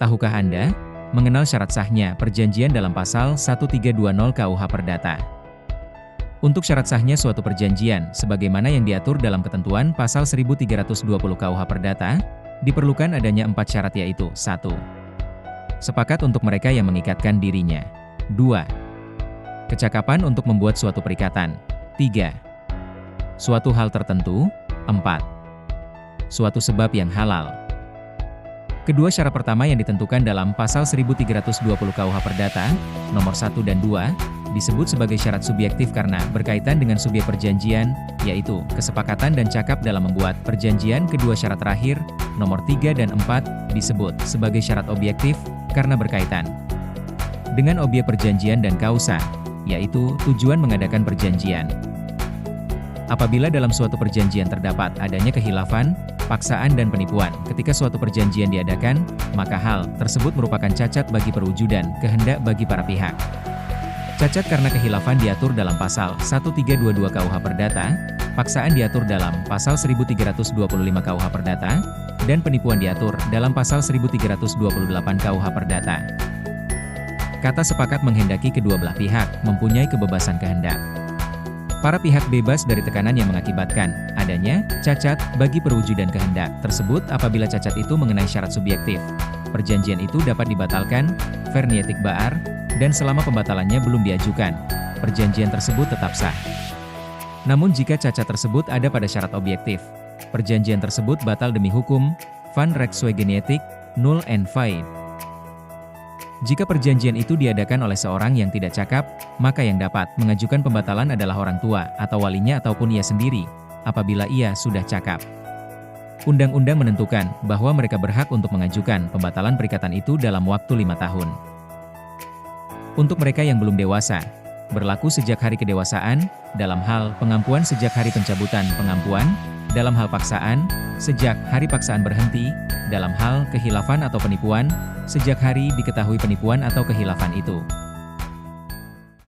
Tahukah Anda? Mengenal syarat sahnya perjanjian dalam pasal 1320 KUH Perdata. Untuk syarat sahnya suatu perjanjian, sebagaimana yang diatur dalam ketentuan pasal 1320 KUH Perdata, diperlukan adanya 4 syarat yaitu 1. Sepakat untuk mereka yang mengikatkan dirinya. 2. Kecakapan untuk membuat suatu perikatan. 3. Suatu hal tertentu. 4. Suatu sebab yang halal. Kedua syarat pertama yang ditentukan dalam pasal 1320 KUH Perdata, nomor 1 dan 2, disebut sebagai syarat subjektif karena berkaitan dengan subjek perjanjian, yaitu kesepakatan dan cakap dalam membuat perjanjian. Kedua syarat terakhir, nomor 3 dan 4, disebut sebagai syarat objektif karena berkaitan dengan objek perjanjian dan kausa, yaitu tujuan mengadakan perjanjian. Apabila dalam suatu perjanjian terdapat adanya kehilafan, paksaan dan penipuan ketika suatu perjanjian diadakan, maka hal tersebut merupakan cacat bagi perwujudan kehendak bagi para pihak. Cacat karena kehilafan diatur dalam pasal 1322 KUH Perdata, paksaan diatur dalam pasal 1325 KUH Perdata, dan penipuan diatur dalam pasal 1328 KUH Perdata. Kata sepakat menghendaki kedua belah pihak mempunyai kebebasan kehendak. Para pihak bebas dari tekanan yang mengakibatkan adanya cacat bagi perwujudan kehendak tersebut. Apabila cacat itu mengenai syarat subjektif, perjanjian itu dapat dibatalkan, vernietik baar, dan selama pembatalannya belum diajukan, perjanjian tersebut tetap sah. Namun jika cacat tersebut ada pada syarat objektif, perjanjian tersebut batal demi hukum, van rechtswege null and void. Jika perjanjian itu diadakan oleh seorang yang tidak cakap, maka yang dapat mengajukan pembatalan adalah orang tua atau walinya ataupun ia sendiri, apabila ia sudah cakap. Undang-undang menentukan bahwa mereka berhak untuk mengajukan pembatalan perikatan itu dalam waktu 5 tahun. Untuk mereka yang belum dewasa, berlaku sejak hari kedewasaan, dalam hal pengampuan sejak hari pencabutan pengampuan, dalam hal paksaan, sejak hari paksaan berhenti, dalam hal kehilafan atau penipuan, sejak hari diketahui penipuan atau kehilafan itu.